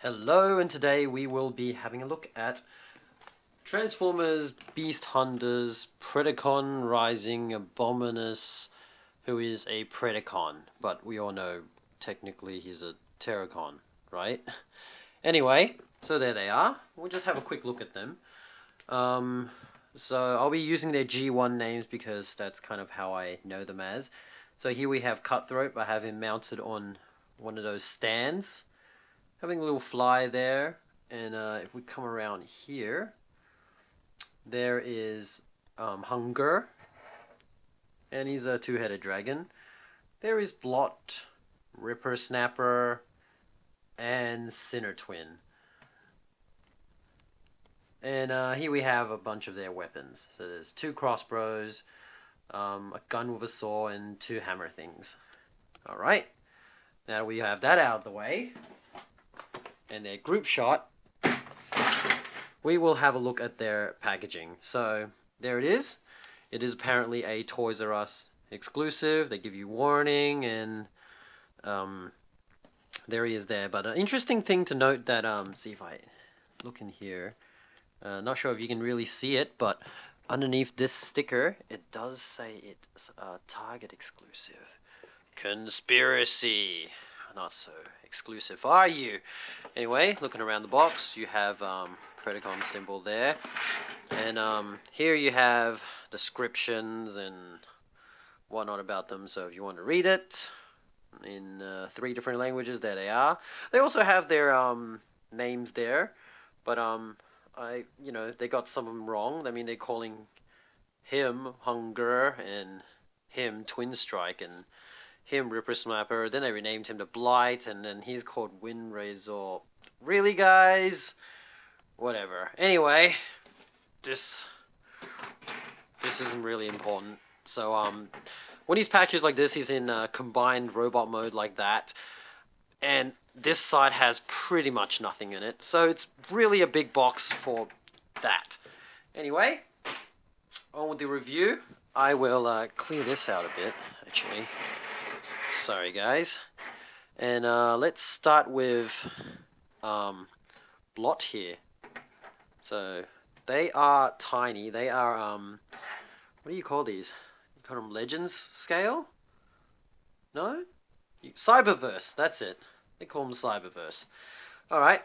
Hello, and today we will be having a look at Transformers Beast Hunters Predacon Rising Abominus, who is a Predacon, but we all know technically he's a Terrorcon, right? Anyway, so there they are. We'll just have a quick look at them. So I'll be using their G1 names because that's kind of how I know them as. So here we have Cutthroat. I have him mounted on one of those stands, having a little fly there. And if we come around here, there is Hun-Gurrr, and he's a two-headed dragon. There is Blight, Rippersnapper, and Sinner Twin. And here we have a bunch of their weapons. So there's two crossbows, a gun with a saw, and two hammer things. Alright, now we have that out of the way, and their group shot, we will have a look at their packaging. So there it is. It is apparently a Toys R Us exclusive. They give you warning, and there he is there. But an interesting thing to note that, see if I look in here. Not sure if you can really see it, but underneath this sticker, it does say it's a Target exclusive. Conspiracy. Not so exclusive, are you? Anyway, looking around the box, you have Predacon symbol there. And here you have descriptions and whatnot about them, so if you want to read it in 3 different languages, there they are. They also have their names there, but they got some of them wrong. I mean, they're calling him Hun-Gurrr and him Twinstrike and him Rippersnapper. Then they renamed him to Blight, and then he's called Windrazor. Really, guys? Whatever. Anyway, this isn't really important. So when he's patches like this, he's in combined robot mode like that, and this side has pretty much nothing in it, so it's really a big box for that. Anyway, on with the review. I will clear this out a bit, actually. Sorry, guys. And let's start with Blot here. So they are tiny. They are what do you call these? You call them Legends scale? No? Cyberverse. That's it. They call him cyberverse. Alright,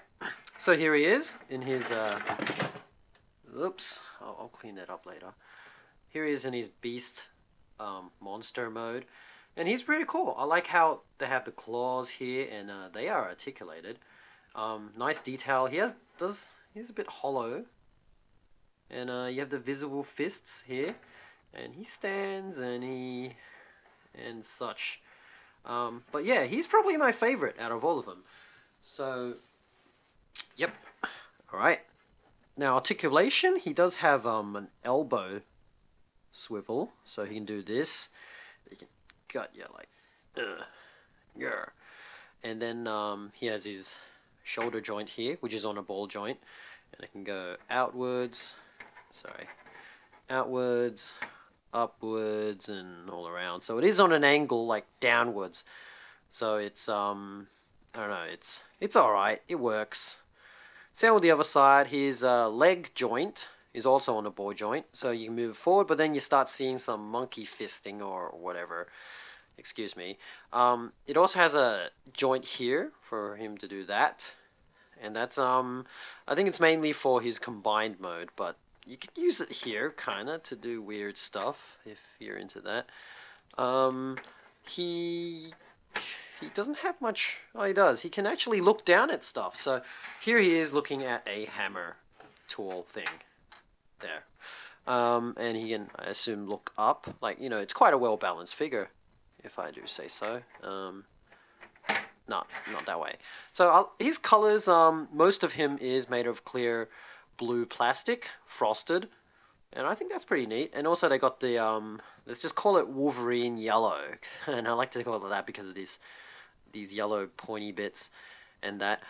so here he is in his, oops, I'll clean that up later. Here he is in his beast monster mode, and he's pretty cool. I like how they have the claws here, and they are articulated. Nice detail. He's a bit hollow, and you have the visible fists here, and he stands and such. But yeah, he's probably my favorite out of all of them. So, yep. Alright. Now, articulation, he does have an elbow swivel, so he can do this. He can gut you like, yeah. And then he has his shoulder joint here, which is on a ball joint. And it can go outwards, upwards, and all around. So it is on an angle like downwards. So it's I don't know, it's alright, it works. Same with the other side. His leg joint is also on a ball joint, so you can move forward, but then you start seeing some monkey fisting or whatever. Excuse me. It also has a joint here for him to do that. And that's I think it's mainly for his combined mode, but you could use it here, kinda, to do weird stuff, if you're into that. He doesn't have much. Oh, he does. He can actually look down at stuff. So here he is looking at a hammer tool thing. There. And he can, I assume, look up. Like, it's quite a well-balanced figure, if I do say so. Not that way. So his colors, most of him is made of clear blue plastic, frosted, and I think that's pretty neat. And also they got the let's just call it Wolverine yellow, and I like to call it that because of these yellow pointy bits and that.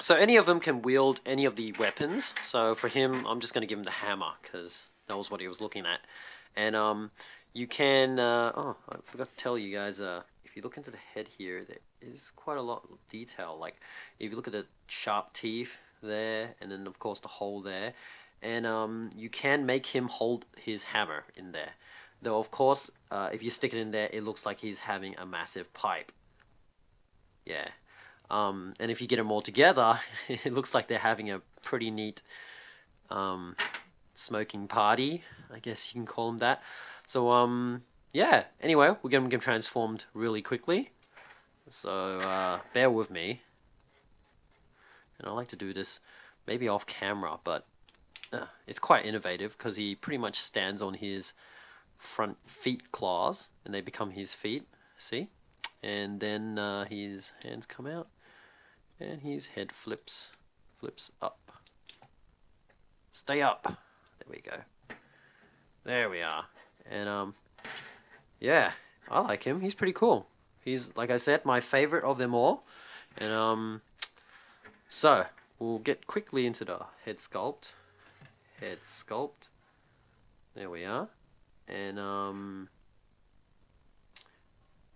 So any of them can wield any of the weapons. So for him, I'm just going to give him the hammer because that was what he was looking at. And you can oh, I forgot to tell you guys, if you look into the head here, is quite a lot of detail. Like if you look at the sharp teeth there, and then of course the hole there, and you can make him hold his hammer in there. Though of course, if you stick it in there, it looks like he's having a massive pipe. Yeah. And if you get them all together, it looks like they're having a pretty neat smoking party, I guess you can call them that. So yeah, anyway, we're gonna get them transformed really quickly, so bear with me. And I like to do this maybe off camera, but it's quite innovative because he pretty much stands on his front feet claws and they become his feet, see? And then his hands come out and his head flips up. Stay up. There we go. There we are. And yeah, I like him. He's pretty cool. He's, like I said, my favorite of them all. And so we'll get quickly into the head sculpt. Head sculpt. There we are. And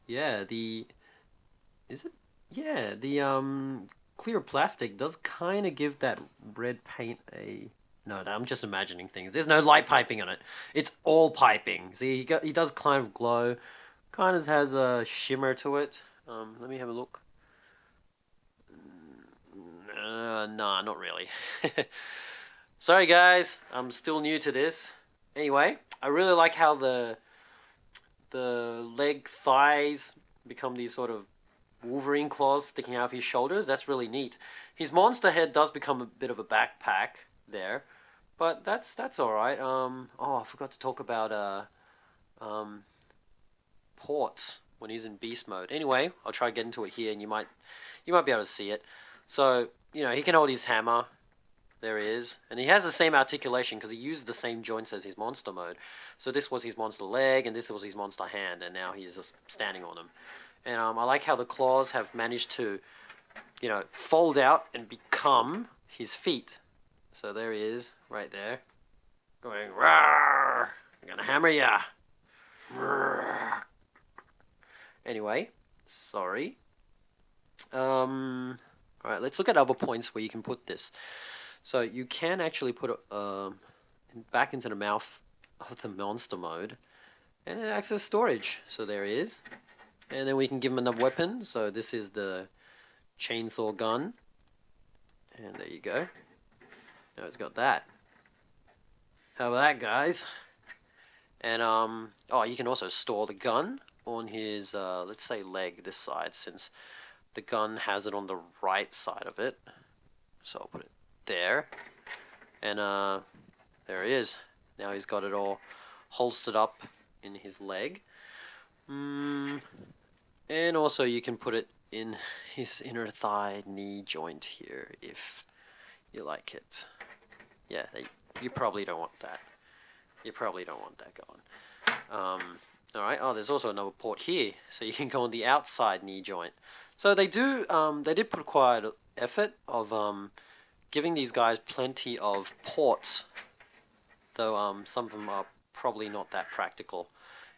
yeah, the clear plastic does kind of give that red paint a... No, I'm just imagining things. There's no light piping on it. It's all piping. See, he does kind of glow. Kind of has a shimmer to it. Let me have a look. Nah, not really. Sorry guys, I'm still new to this. Anyway, I really like how the leg thighs become these sort of Wolverine claws sticking out of his shoulders. That's really neat. His monster head does become a bit of a backpack there, but that's all right. Oh, I forgot to talk about ports when he's in beast mode. Anyway, I'll try to get into it here, and you might be able to see it. So you know, he can hold his hammer. There he is. And he has the same articulation because he used the same joints as his monster mode. So this was his monster leg and this was his monster hand, and now he's just standing on them. And I like how the claws have managed to, you know, fold out and become his feet. So there he is, right there. Going, "Rawr! I'm gonna hammer ya!" Rawr. Anyway, sorry. Alright, let's look at other points where you can put this. So you can actually put it back into the mouth of the monster mode, and it acts as storage. So there he is. And then we can give him another weapon. So this is the chainsaw gun. And there you go. Now it's got that. How about that, guys? And oh, you can also store the gun on his let's say leg this side, since the gun has it on the right side of it. So I'll put it there, and there he is. Now he's got it all holstered up in his leg. And also you can put it in his inner thigh knee joint here if you like it. Yeah, you probably don't want that. You probably don't want that going. Alright, oh, there's also another port here, so you can go on the outside knee joint. So they did put quite an effort of giving these guys plenty of ports, though some of them are probably not that practical.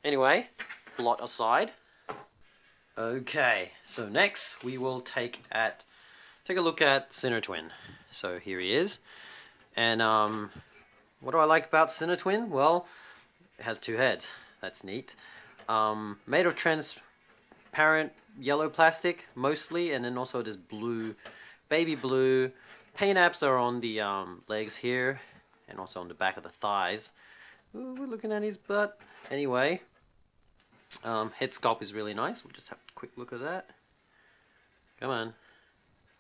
Anyway, blot aside. Okay, so next we will take a look at Sinner-Twin. So here he is, and what do I like about Sinner-Twin? Well, it has two heads. That's neat. Made of transparent yellow plastic mostly, and then also this blue, baby blue. Paint apps are on the legs here, and also on the back of the thighs. Ooh, we're looking at his butt. Anyway, head sculpt is really nice. We'll just have a quick look at that. Come on,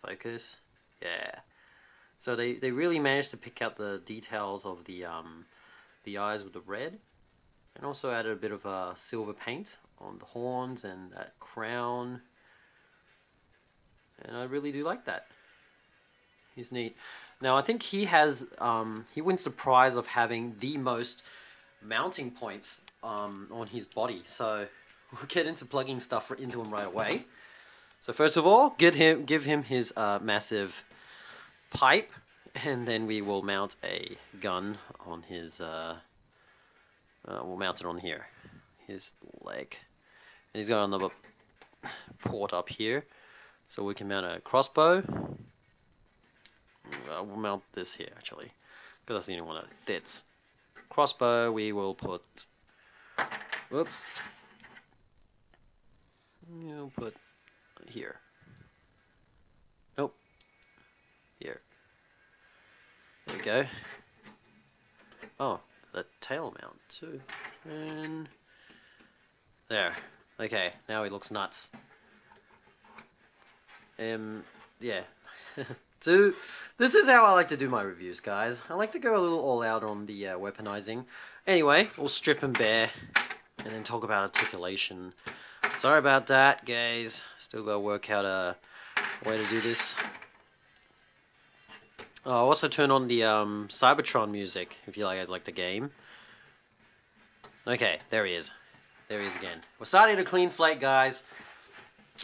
focus. Yeah. So they really managed to pick out the details of the eyes with the red, and also added a bit of silver paint on the horns and that crown. And I really do like that. He's neat. Now I think he has he wins the prize of having the most mounting points on his body. So we'll get into plugging stuff into him right away. So first of all, give him his massive pipe, and then we will mount a gun on his we'll mount it on here, his leg. And he's got another port up here. So we can mount a crossbow. We'll mount this here actually, because that's the only one that fits. Crossbow we will put, whoops, we'll put here. Nope. Here. There we go. Oh, got a tail mount too. And there. Okay, now he looks nuts. Yeah. So, this is how I like to do my reviews, guys. I like to go a little all out on the weaponizing. Anyway, we'll strip him bare and then talk about articulation. Sorry about that, guys. Still gotta work out a way to do this. Oh, I'll also turn on the Cybertron music if you guys like the game. Okay, there he is. There he is again. We're starting a clean slate, guys.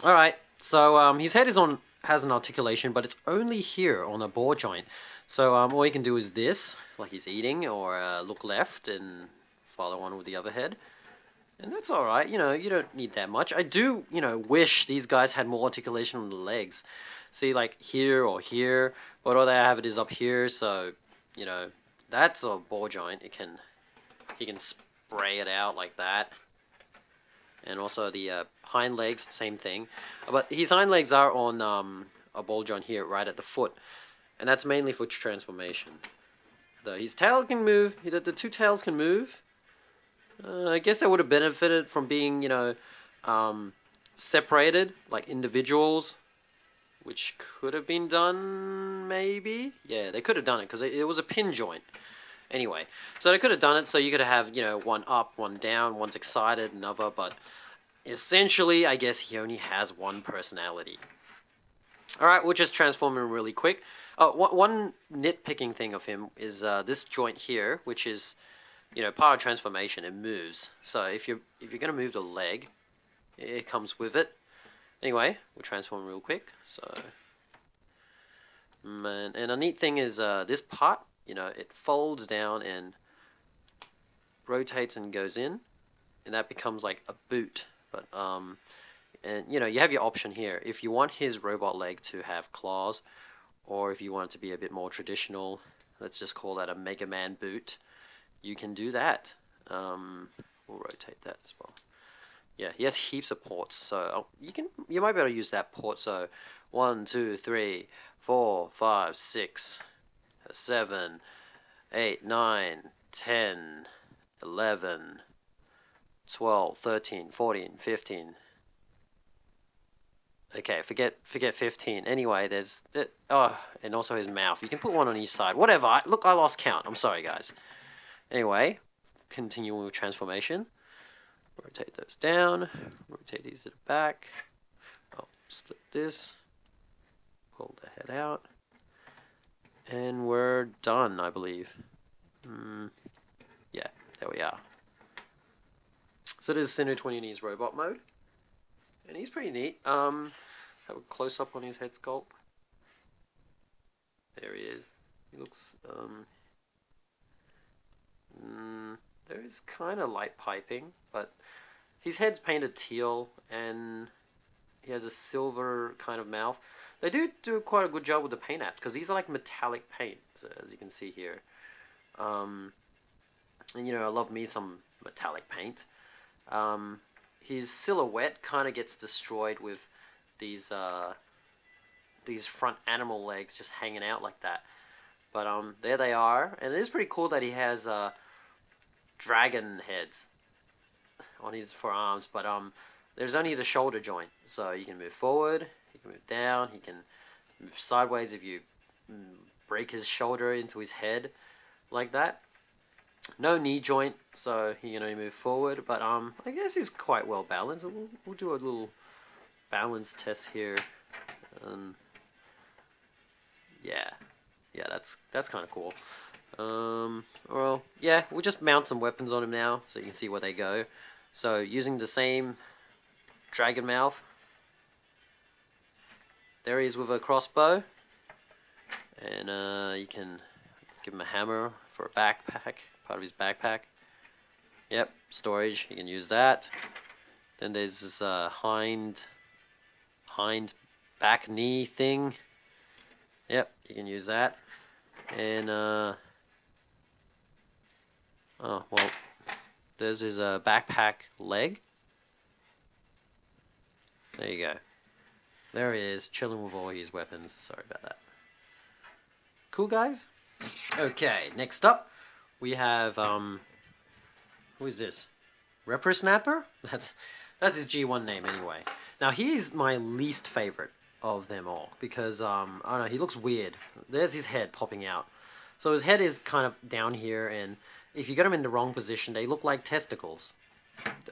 Alright, so his head has an articulation, but it's only here on a ball joint. So all you can do is this, like he's eating, or look left and follow on with the other head. And that's alright, you know, you don't need that much. I do, you know, wish these guys had more articulation on the legs. See, like here or here, but all they have it is up here, so, you know, that's a ball joint. You can spray it out like that. And also the hind legs, same thing. But his hind legs are on a ball joint here, right at the foot. And that's mainly for transformation. His tail can move, the two tails can move. I guess they would have benefited from being, you know, separated, like individuals. Which could have been done, maybe? Yeah, they could have done it, because it was a pin joint. Anyway, so they could have done it so you could have, you know, one up, one down, one's excited, another, but essentially, I guess he only has one personality. Alright, we'll just transform him really quick. Oh, one nitpicking thing of him is this joint here, which is, you know, part of transformation. It moves. So if you're going to move the leg, it comes with it. Anyway, we'll transform real quick. So, and a neat thing is this part, you know, it folds down and rotates and goes in, and that becomes like a boot. But and you know, you have your option here. If you want his robot leg to have claws, or if you want it to be a bit more traditional, let's just call that a Mega Man boot, you can do that. We'll rotate that as well. Yeah, he has heaps of ports, so you might be able to use that port. So 1, 2, 3, 4, 5, 6, 7, 8, 9, 10, 11, 12, 13, 14, 15. Okay, forget 15. Anyway, there's and also his mouth. You can put one on each side. Whatever. Look, I lost count. I'm sorry, guys. Anyway, continuing with transformation. Rotate those down. Rotate these to the back. Oh, split this. Pull the head out. And we're done, I believe. Yeah, there we are. So there's Sinnoh 20 in his robot mode. And he's pretty neat. Have a close up on his head sculpt. There he is. He looks there is kind of light piping, but his head's painted teal and he has a silver kind of mouth. They do quite a good job with the paint apps, because these are like metallic paints, as you can see here. And you know, I love me some metallic paint. His silhouette kind of gets destroyed with these front animal legs just hanging out like that. But there they are, and it is pretty cool that he has dragon heads on his forearms. But there's only the shoulder joint, so you can move forward, you can move down, he can move sideways if you break his shoulder into his head like that. No knee joint, so he can only move forward, but I guess he's quite well balanced. We'll do a little balance test here. Yeah, that's kind of cool. Well, yeah, we'll just mount some weapons on him now, so you can see where they go. So using the same dragon mouth, there he is with a crossbow, and you can give him a hammer for a backpack, part of his backpack. Yep, storage, you can use that. Then there's this hind back knee thing. Yep, you can use that. And oh well, there's his backpack leg. There you go. There he is, chilling with all his weapons. Sorry about that. Cool, guys? Okay, next up, we have, who is this? Rippersnapper? That's his G1 name anyway. Now, he's my least favorite of them all, because, I don't know, he looks weird. There's his head popping out. So his head is kind of down here, and if you get him in the wrong position, they look like testicles.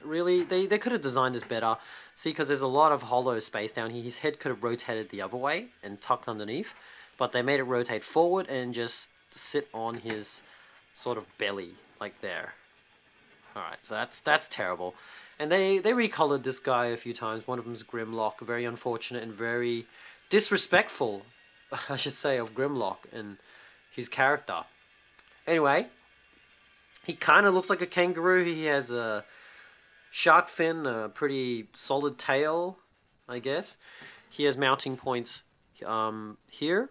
Really, they could have designed this better. See, because there's a lot of hollow space down here. His head could have rotated the other way and tucked underneath, but they made it rotate forward and just sit on his sort of belly, like there. Alright, so that's terrible. And they recolored this guy a few times. One of them's Grimlock, very unfortunate and very disrespectful, I should say, of Grimlock and his character. Anyway, he kind of looks like a kangaroo. He has a shark fin, a pretty solid tail, I guess. He has mounting points here,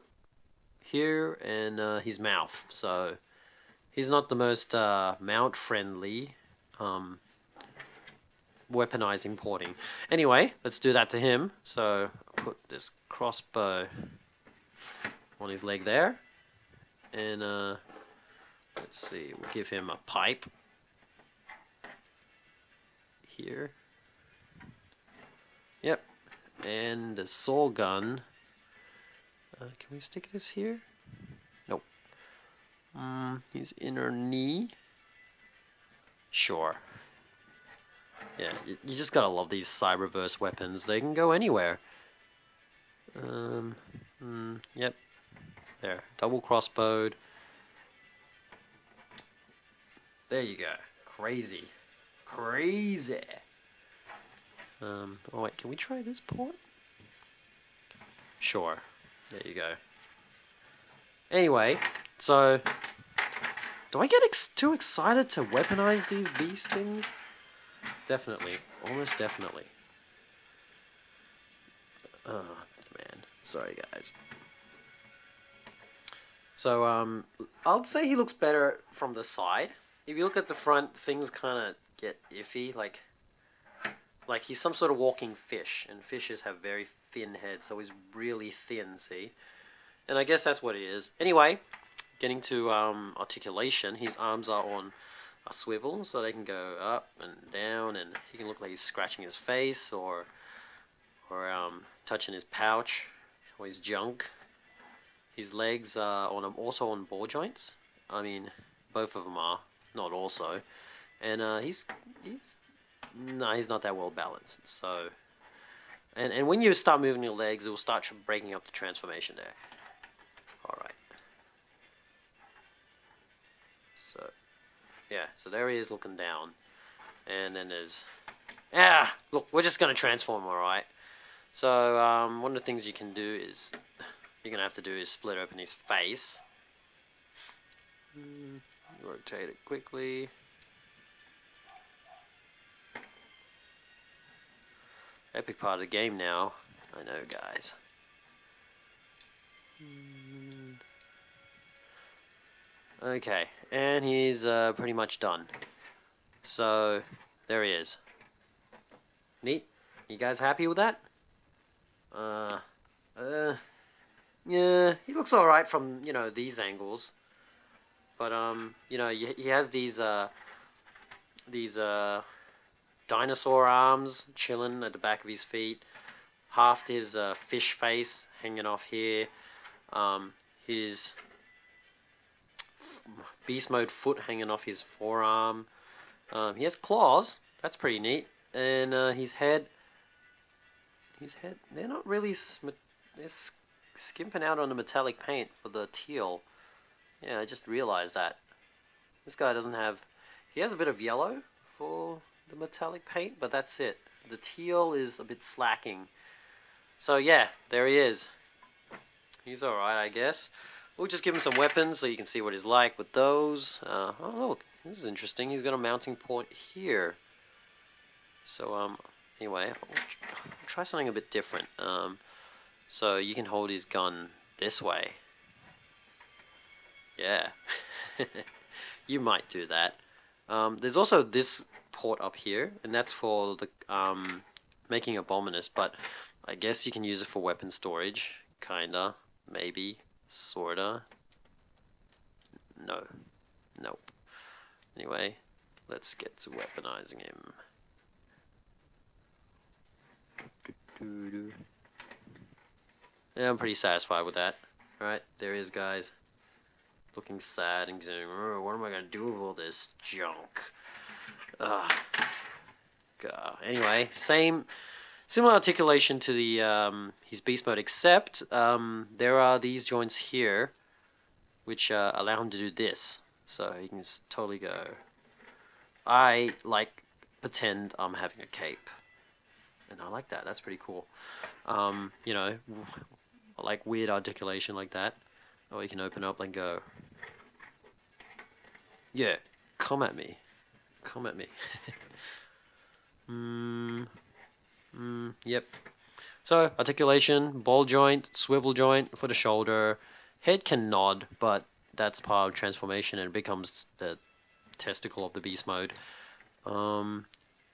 and his mouth. So he's not the most mount-friendly weaponizing porting. Anyway, let's do that to him. So I'll put this crossbow on his leg there, and let's see, we'll give him a pipe here. Yep, and a soul gun. Can we stick this here? Nope. His inner knee. Sure. Yeah, you just gotta love these cyberverse weapons. They can go anywhere. Yep. There, double crossbowed. There you go. Crazy. Crazy. Oh wait, can we try this port? Sure. There you go. Anyway, so do I get too excited to weaponize these beast things? Definitely. Almost definitely. Oh, man. Sorry, guys. So, I'd say he looks better from the side. If you look at the front, things kind of get iffy. Like he's some sort of walking fish. And fishes have very thin heads, so he's really thin, see? And I guess that's what it is. Anyway, getting to articulation, his arms are on a swivel, so they can go up and down, and he can look like he's scratching his face or touching his pouch or his junk. His legs are also on ball joints. I mean, both of them are, not also. And he's not that well balanced. So, and when you start moving your legs, it will start breaking up the transformation there. All right. So. Yeah, so there he is looking down. And then there's... look, we're just going to transform, alright? So, one of the things you can do is... You're going to have to do is split open his face. Rotate it quickly. Epic part of the game now. I know, guys. Okay, and he's pretty much done. So, there he is. Neat. You guys happy with that? Yeah, he looks alright from, you know, these angles. But, you know, he has these dinosaur arms chilling at the back of his feet. Half his fish face hanging off here. His beast mode foot hanging off his forearm. He has claws. That's pretty neat. And his head, they're not really, they're skimping out on the metallic paint for the teal. Yeah, I just realized that. This guy doesn't have, he has a bit of yellow for the metallic paint, but that's it. The teal is a bit slacking. So yeah, there he is. He's alright, I guess. We'll just give him some weapons so you can see what he's like with those. Oh look, this is interesting. He's got a mounting point here. So anyway, I'll try something a bit different. So you can hold his gun this way. Yeah. You might do that. There's also this port up here, and that's for the making Abominus, but I guess you can use it for weapon storage. Kinda. Maybe. Sorta. No. Nope. Anyway, let's get to weaponizing him. Yeah, I'm pretty satisfied with that. Alright, there he is, guys. Looking sad and saying, oh, what am I gonna do with all this junk? Ugh. God. Anyway, similar articulation to the his beast mode, except there are these joints here which allow him to do this. So he can just totally go. I like pretend I'm having a cape. And I like that. That's pretty cool. You know, I like weird articulation like that. Or you can open up and go. Yeah, come at me. Come at me. Yep. So, articulation, ball joint, swivel joint for the shoulder. Head can nod, but that's part of transformation and it becomes the testicle of the beast mode.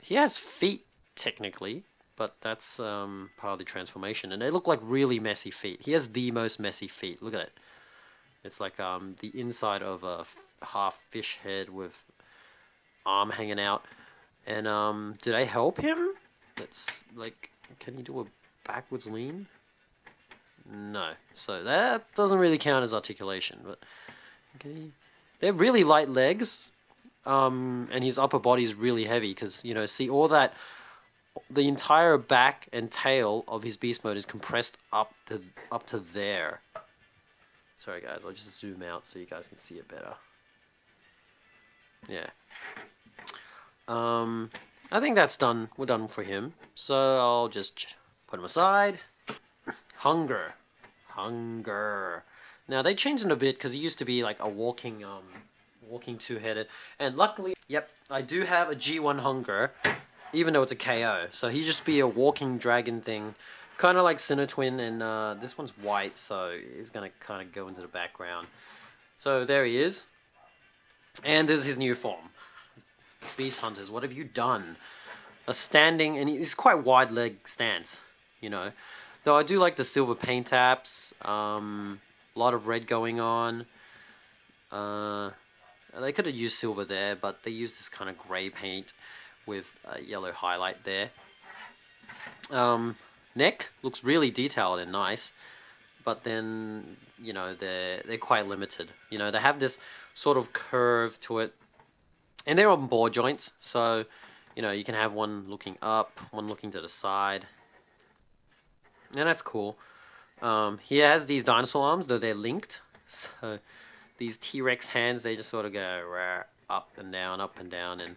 He has feet, technically, but that's part of the transformation. And they look like really messy feet. He has the most messy feet. Look at it. It's like the inside of a half fish head with arm hanging out. And do they help him? That's like, can he do a backwards lean? No. So that doesn't really count as articulation. But okay, they're really light legs. And his upper body is really heavy because, you know, see all that, the entire back and tail of his beast mode is compressed up to there. Sorry guys, I'll just zoom out so you guys can see it better. Yeah. I think that's done. We're done for him. So I'll just put him aside. Hun-Gurrr. Hun-Gurrr. Now they changed him a bit because he used to be like a walking two-headed. And luckily, yep, I do have a G1 Hun-Gurrr, even though it's a KO. So he just be a walking dragon thing. Kind of like Twin, and this one's white, so he's going to kind of go into the background. So there he is. And there's his new form. Beast Hunters, what have you done? A standing, and he's quite wide leg stance, you know. Though I do like the silver paint apps. A lot of red going on. They could have used silver there, but they used this kind of grey paint with a yellow highlight there. Neck looks really detailed and nice, but then, you know, they're quite limited. You know, they have this sort of curve to it, and they're on ball joints, so, you know, you can have one looking up, one looking to the side, and that's cool. He has these dinosaur arms, though they're linked, so these T-Rex hands, they just sort of go up and down, and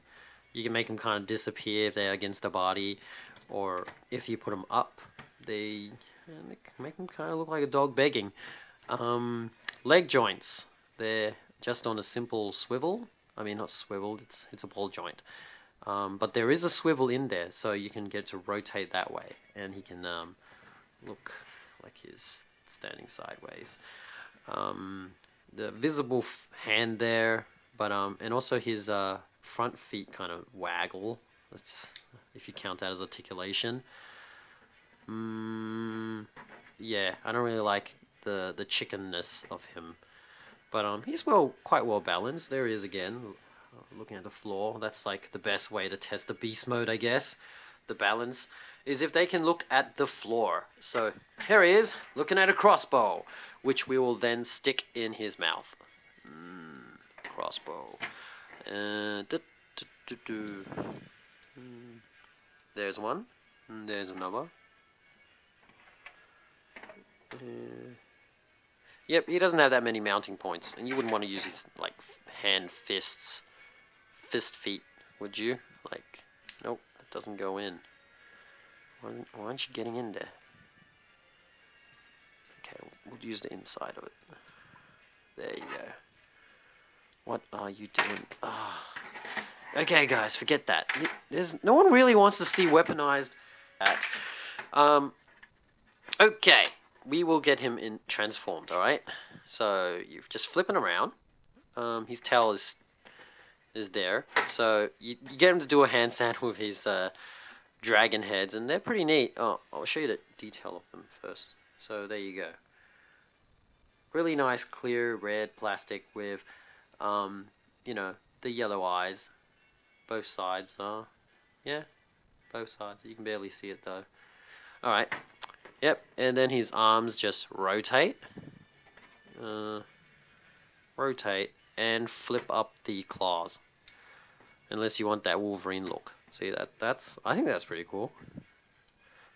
you can make them kind of disappear if they're against the body, or if you put them up, they make them kind of look like a dog begging. Leg joints, they're just on a simple swivel. I mean, not swiveled, it's a ball joint. But there is a swivel in there, so you can get to rotate that way, and he can look like he's standing sideways. The visible hand there, but and also his front feet kind of waggle. Let's just, if you count that as articulation. Yeah, I don't really like the chickenness of him, but he's quite well balanced. There he is again, looking at the floor. That's like the best way to test the beast mode, I guess. The balance is if they can look at the floor. So here he is, looking at a crossbow, which we will then stick in his mouth. Crossbow. There's one. There's another. Yep, he doesn't have that many mounting points, and you wouldn't want to use his like fist feet, would you? Like, nope, that doesn't go in. Why aren't you getting in there? Okay, we'll use the inside of it. There you go. What are you doing? Okay, guys, forget that. No one really wants to see weaponized that. Okay, we will get him in transformed. All right. So you just flip him around. His tail is there. So you get him to do a handstand with his dragon heads, and they're pretty neat. Oh, I'll show you the detail of them first. So there you go. Really nice, clear red plastic with, you know, the yellow eyes. Both sides are, yeah, both sides. You can barely see it though. All right. Yep. And then his arms just rotate. Rotate and flip up the claws. Unless you want that Wolverine look. See that's I think that's pretty cool.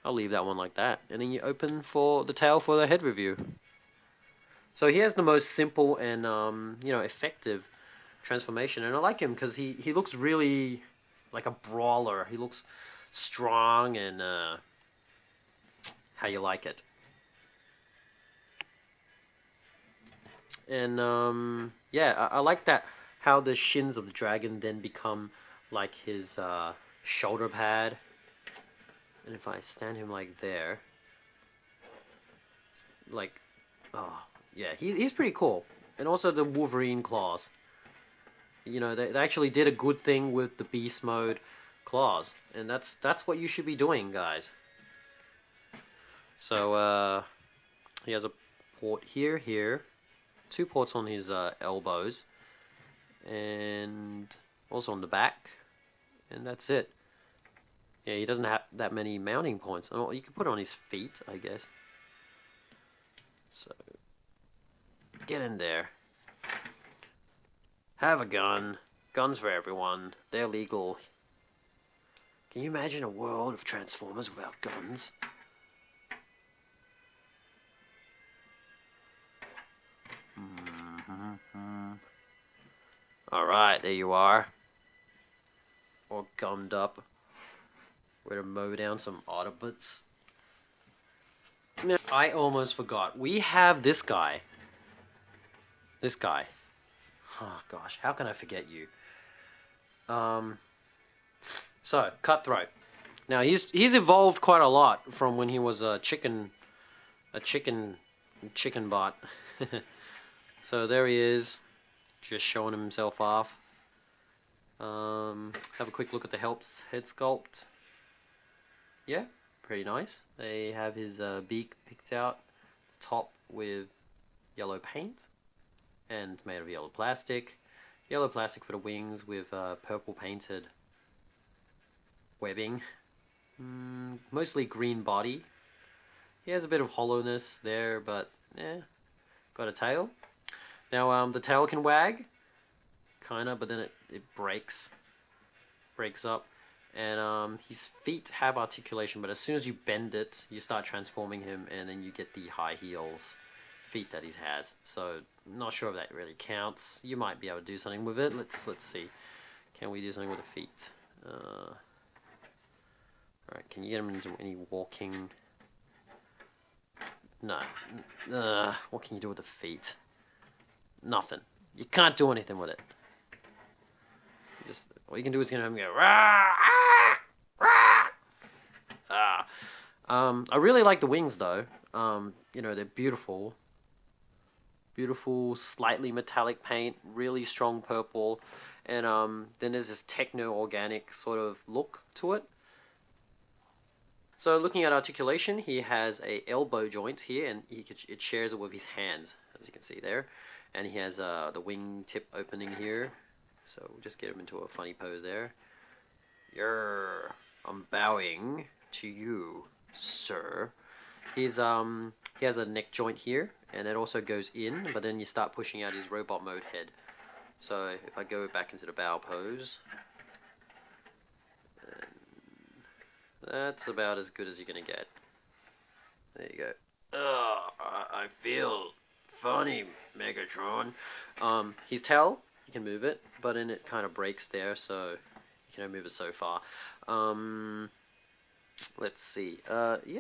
I'll leave that one like that. And then you open for the tail for the head review. So he has the most simple and you know, effective transformation, and I like him because he looks really like a brawler. He looks strong and how you like it. And yeah, I like that how the shins of the dragon then become like his shoulder pad. And if I stand him like there, like, oh yeah, he's pretty cool. And also the Wolverine claws. You know, they actually did a good thing with the beast mode claws, and that's what you should be doing, guys. So he has a port here, 2 ports on his elbows, and also on the back, and that's it. Yeah, he doesn't have that many mounting points. Oh, you can put it on his feet, I guess. So get in there. Have a gun. Guns for everyone. They're legal. Can you imagine a world of Transformers without guns? Alright, there you are. All gummed up. We're to mow down some Autobots. Now, I almost forgot. We have this guy. This guy. Oh gosh, how can I forget you? So Cutthroat. Now he's evolved quite a lot from when he was a chicken bot. So there he is, just showing himself off. Have a quick look at the head sculpt. Yeah, pretty nice. They have his beak picked out, the top with yellow paint. And made of yellow plastic for the wings with purple painted webbing. Mostly green body. He has a bit of hollowness there, but yeah, got a tail. Now the tail can wag, kinda, but then it breaks up. And his feet have articulation, but as soon as you bend it, you start transforming him, and then you get the high heels feet that he has. So not sure if that really counts. You might be able to do something with it. Let's see. Can we do something with the feet? Alright, can you get him into any walking? No. What can you do with the feet? Nothing. You can't do anything with it. Just all you can do is get him go rah, ah, rah. I really like the wings though. You know, they're beautiful. Beautiful, slightly metallic paint, really strong purple, and then there's this techno-organic sort of look to it. So looking at articulation, he has a elbow joint here, and it shares it with his hands, as you can see there. And he has the wing tip opening here, so we'll just get him into a funny pose there. Yer, I'm bowing to you, sir. He has a neck joint here, and it also goes in, but then you start pushing out his robot mode head. So if I go back into the bow pose, that's about as good as you're gonna get. There you go. I feel funny, Megatron. His tail, you can move it, but then it kind of breaks there, so you can only move it so far. Let's see. He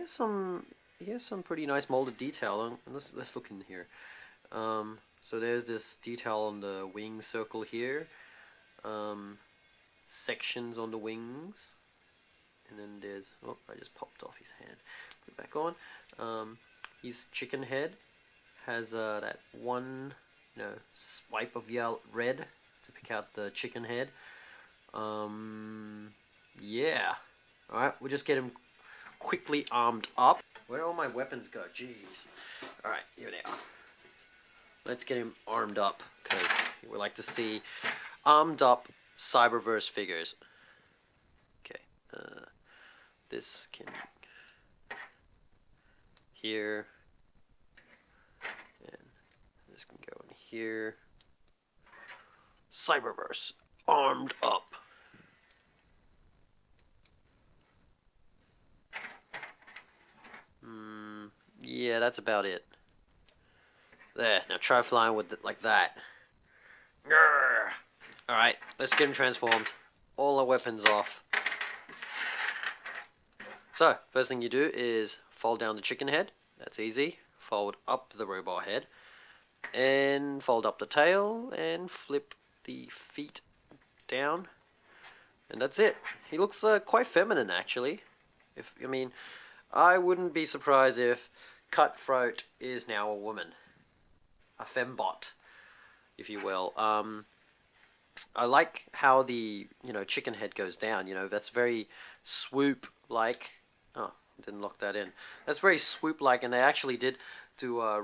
has some pretty nice molded detail. Let's look in here. So there's this detail on the wing circle here. Sections on the wings. And then there's... Oh, I just popped off his hand. Put it back on. his chicken head has that one, swipe of red to pick out the chicken head. Yeah. Alright, we'll just get him quickly armed up. Where all my weapons go? Jeez. Alright, here they are. Let's get him armed up, because we like to see armed up cyberverse figures. Okay, this can here, and this can go in here. Cyberverse armed up. Yeah, that's about it. There, now try flying with it like that. Alright, let's get him transformed. All our weapons off. So, first thing you do is fold down the chicken head. That's easy. Fold up the robot head. And fold up the tail. And flip the feet down. And that's it. He looks quite feminine, actually. I wouldn't be surprised if Cutthroat is now a woman. A fembot, if you will. I like how the, chicken head goes down. That's very swoop-like. Oh, didn't lock that in. That's very swoop-like, and they actually did do a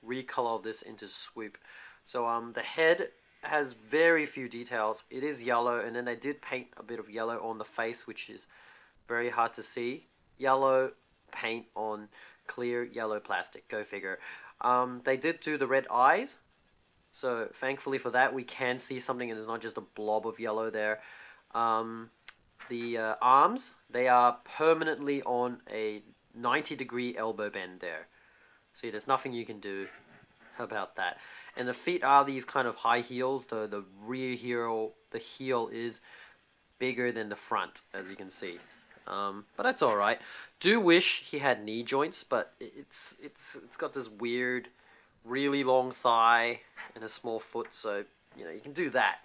recolor this into swoop. So the head has very few details. It is yellow, and then they did paint a bit of yellow on the face, which is very hard to see. Yellow paint on clear yellow plastic. Go figure. They did do the red eyes, so thankfully for that we can see something and it's not just a blob of yellow there. The arms, they are permanently on a 90-degree elbow bend there. See, there's nothing you can do about that. And the feet are these kind of high heels. The rear heel, the heel is bigger than the front, as you can see. But that's all right. Do wish he had knee joints, but it's got this weird, really long thigh and a small foot, so you can do that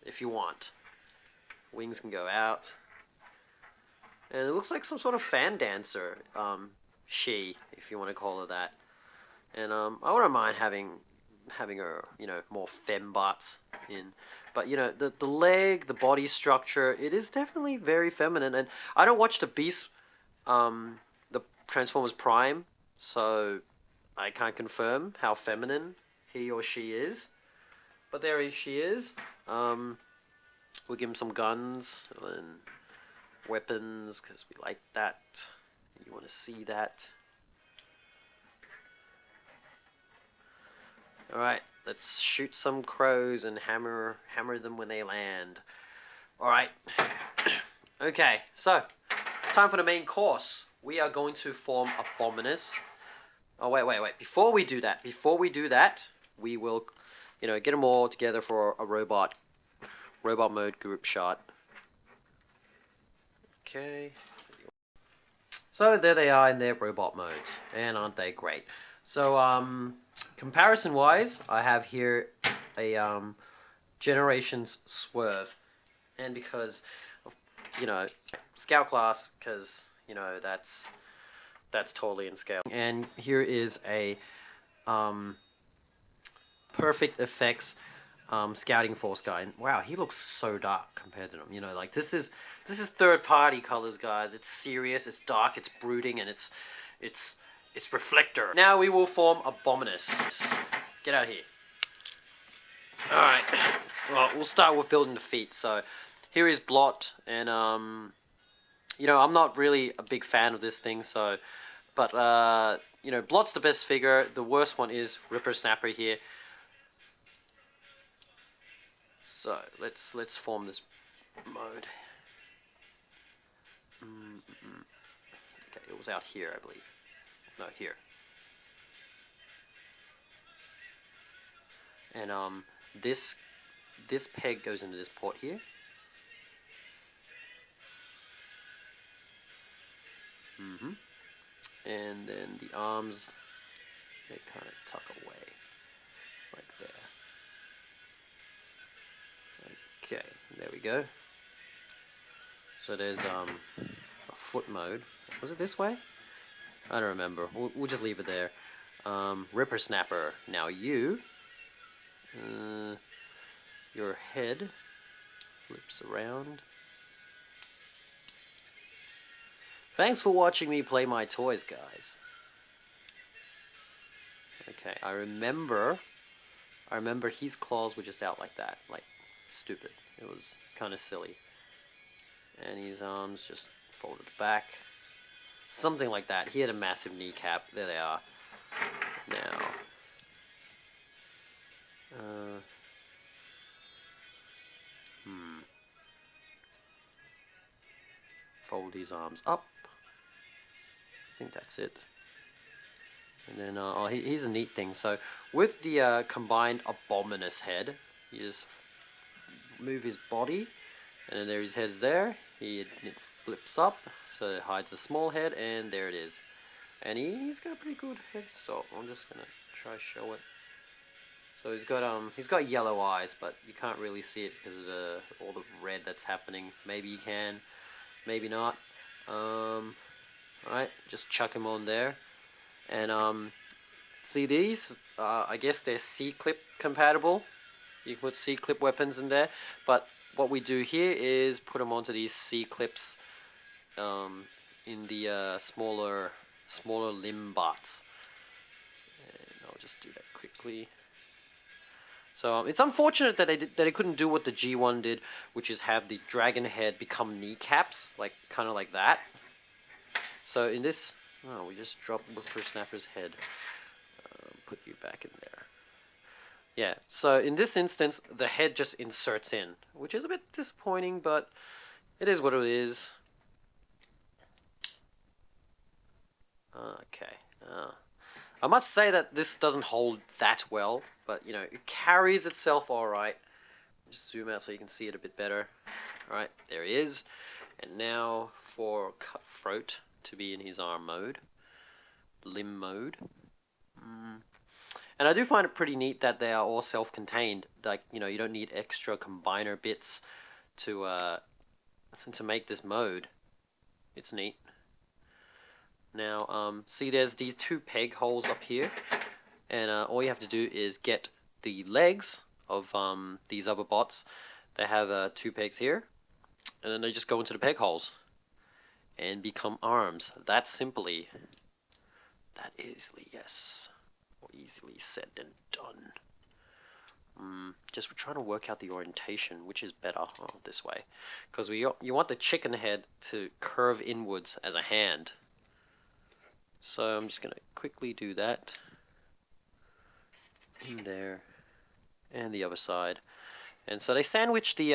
if you want. Wings can go out, and it looks like some sort of fan dancer, she, if you want to call her that. And I wouldn't mind having her, more fembots in. But, the leg, the body structure, it is definitely very feminine. And I don't watch the Beast, the Transformers Prime, so I can't confirm how feminine he or she is. But there she is. We'll give him some guns and weapons, because we like that. You want to see that. Alright, let's shoot some crows and hammer them when they land. Alright. Okay, so it's time for the main course. We are going to form Abominus. Oh, wait. Before we do that, we will, get them all together for a robot mode group shot. Okay. So there they are in their robot modes, and aren't they great? So, comparison-wise, I have here a Generations Swerve, and because of, Scout class, because that's totally in scale. And here is a Perfect Effects Scouting Force guy. And wow, he looks so dark compared to them. This is third-party colors, guys. It's serious, it's dark, it's brooding, and it's reflector. Now we will form Abominus. Get out of here. Alright. Well, we'll start with building the feet. So, here is Blight, and I'm not really a big fan of this thing, so, but, Blight's the best figure. The worst one is Rippersnapper here. So, let's form this mode. Okay, it was out here, I believe. No, here. And this peg goes into this port here. And then the arms, they kind of tuck away like there. Okay, there we go. So there's a foot mode. Was it this way? I don't remember. We'll just leave it there. Rippersnapper. Now you... your head flips around. Thanks for watching me play my toys, guys. Okay, I remember his claws were just out like that, like stupid. It was kind of silly. And his arms just folded back. Something like that. He had a massive kneecap. There they are. Now. Fold his arms up. I think that's it. And then, oh, here's a neat thing. So, with the combined Abominus head, you just move his body, and then there his head's there. It flips up, so it hides the small head, and there it is. And he's got a pretty good head stop. I'm just gonna try to show it. So he's got yellow eyes, but you can't really see it because of all the red that's happening. Maybe you can, maybe not. Alright, just chuck him on there. And see these? I guess they're C-clip compatible. You can put C-clip weapons in there. But what we do here is put them onto these C-clips in the smaller limb bots. And I'll just do that quickly. So it's unfortunate that they couldn't do what the G1 did, which is have the dragon head become kneecaps, kind of like that. So in this, oh, we just dropped Rippersnapper's head. Put you back in there. Yeah. So in this instance, the head just inserts in, which is a bit disappointing, but it is what it is. Okay. I must say that this doesn't hold that well, but you know, it carries itself alright. Just zoom out so you can see it a bit better. Alright, there he is. And now for Cutthroat to be in his arm mode. Limb mode. And I do find it pretty neat that they are all self-contained. Like, you know, you don't need extra combiner bits to make this mode. It's neat. Now, see there's these two peg holes up here, and all you have to do is get the legs of these other bots. They have 2 pegs here, and then they just go into the peg holes and become arms. That simply, that easily, yes, more easily said than done. Just we're trying to work out the orientation, which is better this way, because you want the chicken head to curve inwards as a hand. So I'm just gonna quickly do that in there, and the other side. And so they sandwich the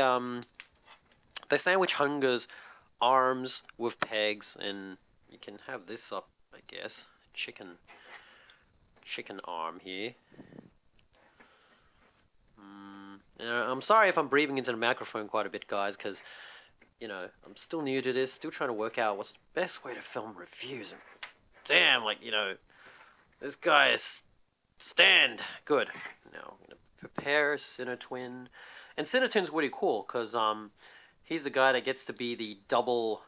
Hun-Gurr's arms with pegs, and you can have this up, I guess. Chicken arm here. I'm sorry if I'm breathing into the microphone quite a bit, guys, because you know I'm still new to this, still trying to work out what's the best way to film reviews. And damn, like, you know, this guy is stand good. Now I'm gonna prepare Cinetwin, and Cinetwin's really cool because he's the guy that gets to be the double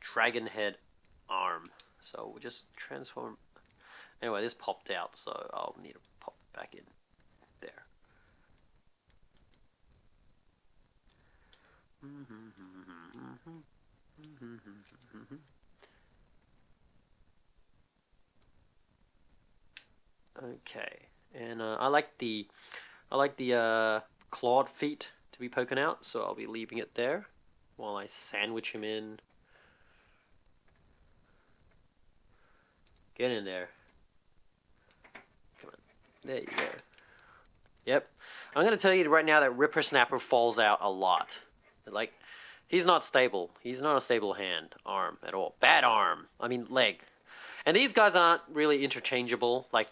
dragon head arm. So we'll just transform. Anyway, this popped out, so I'll need to pop it back in there. Okay, and I like the clawed feet to be poking out, so I'll be leaving it there while I sandwich him in. Get in there. Come on, there you go. Yep, I'm gonna tell you right now that Rippersnapper falls out a lot. Like, he's not stable. He's not a stable arm at all. Bad arm. I mean, leg. And these guys aren't really interchangeable. Like,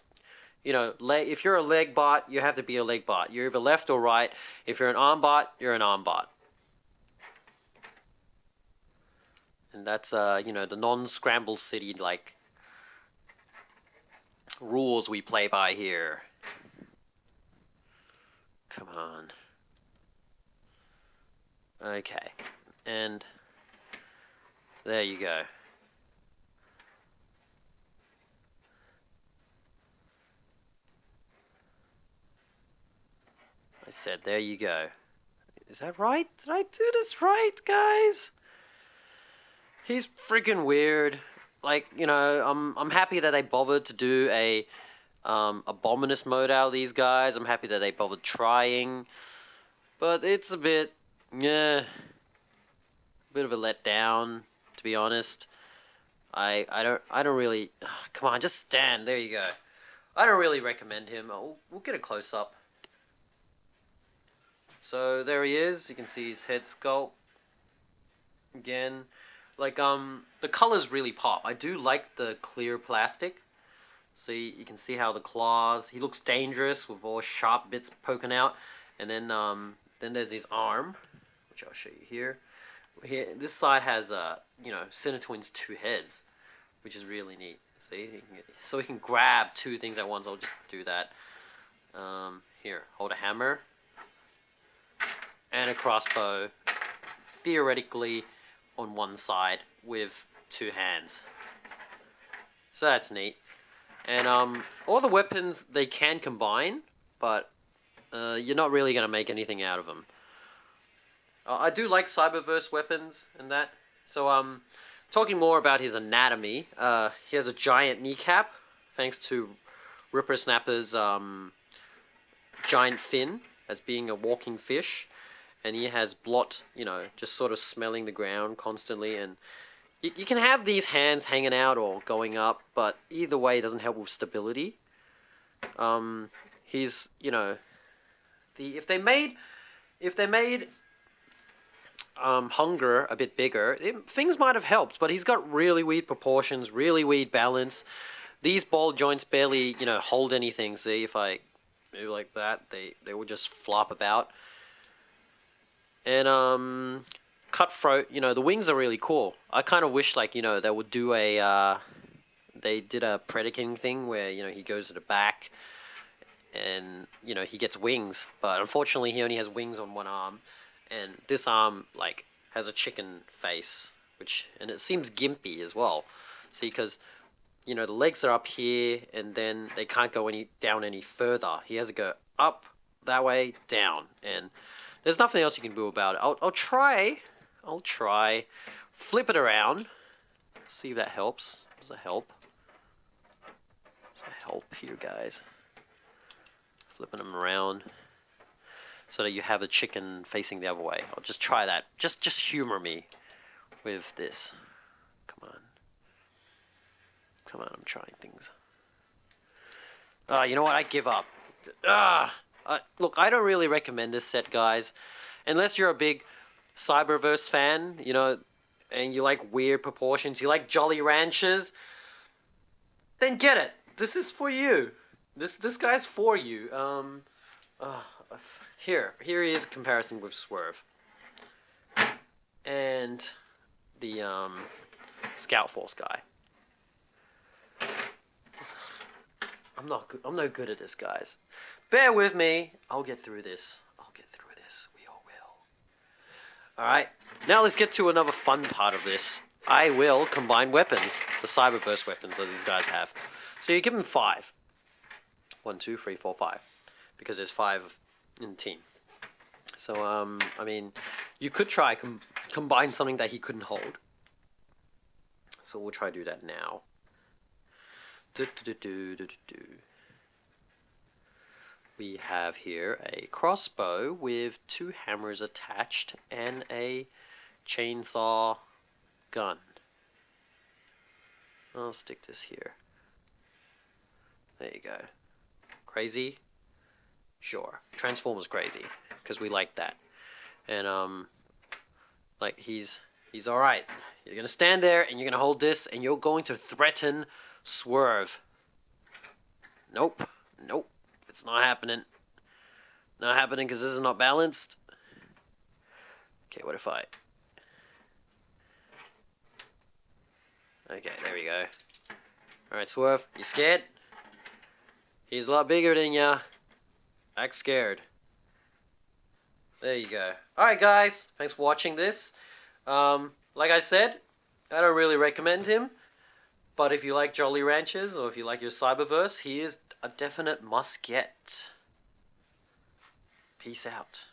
you know, if you're a leg bot, you have to be a leg bot. You're either left or right. If you're an arm bot, you're an arm bot. And that's, you know, the non-scramble city, like, rules we play by here. Come on. Okay. And there you go. said, there you go. Is that right? Did I do this right, guys? He's freaking weird. Like, you know, I'm happy that they bothered to do a Abominus mode out of these guys. I'm happy that they bothered trying. But it's a bit, yeah, a bit of a letdown, to be honest. I don't really, come on, just stand, there you go. I don't really recommend him. We'll get a close-up. So there he is. You can see his head sculpt. Again, like the colors really pop. I do like the clear plastic. See, you can see how the claws. He looks dangerous with all sharp bits poking out. And then there's his arm, which I'll show you here. Here, this side has you know, Twin's 2 heads, which is really neat. See, so he can grab 2 things at once. I'll just do that. Here, hold a hammer and a crossbow, theoretically on one side with 2 hands. So that's neat. And all the weapons they can combine, but you're not really gonna make anything out of them. I do like cyberverse weapons and that. So talking more about his anatomy, he has a giant kneecap, thanks to Rippersnapper's giant fin as being a walking fish. And he has blot, you know, just sort of smelling the ground constantly. And you can have these hands hanging out or going up, but either way it doesn't help with stability. He's, you know, if they made Hun-Gurrr a bit bigger, things might have helped, but he's got really weird proportions, really weird balance. These ball joints barely, you know, hold anything. See, if I move like that, they will just flop about. And Cutthroat, you know, the wings are really cool. I kind of wish, like, you know, they would do a they did a Predacon thing where, you know, he goes to the back and, you know, he gets wings, but unfortunately he only has wings on one arm, and this arm, like, has a chicken face, and it seems gimpy as well. See, because, you know, the legs are up here and then they can't go down any further. He has to go up that way, down, and there's nothing else you can do about it. I'll try flip it around, see if that helps. Does that help? Does that help here, guys? Flipping them around so that you have the chicken facing the other way. I'll just try that. Just humor me with this. Come on, I'm trying things. You know what? I give up. Look, I don't really recommend this set, guys, unless you're a big cyberverse fan, you know, and you like weird proportions, you like Jolly Ranchers, then get it. This is for you. This guy's for you. Here he is in comparison with Swerve and the Scout Force guy. I'm no good at this, guys. Bear with me. I'll get through this. We all will. Alright, now let's get to another fun part of this. I will combine weapons, the cyberverse weapons that these guys have. So you give them 5. 1, 2, 3, 4, 5. Because there's 5 in the team. So, I mean, you could try combine something that he couldn't hold. So we'll try to do that now. We have here a crossbow with 2 hammers attached and a chainsaw gun. I'll stick this here. There you go. Crazy? Sure. Transformers crazy, because we like that. And like he's alright. You're gonna stand there and you're gonna hold this and you're going to threaten Swerve. Nope. It's not happening. Not happening because this is not balanced. Okay, what if I... Okay, there we go. Alright, Swerve, you scared? He's a lot bigger than ya. Act scared. There you go. Alright, guys. Thanks for watching this. Like I said, I don't really recommend him. But if you like Jolly Ranchers, or if you like your Cyberverse, he is a definite must-get. Peace out.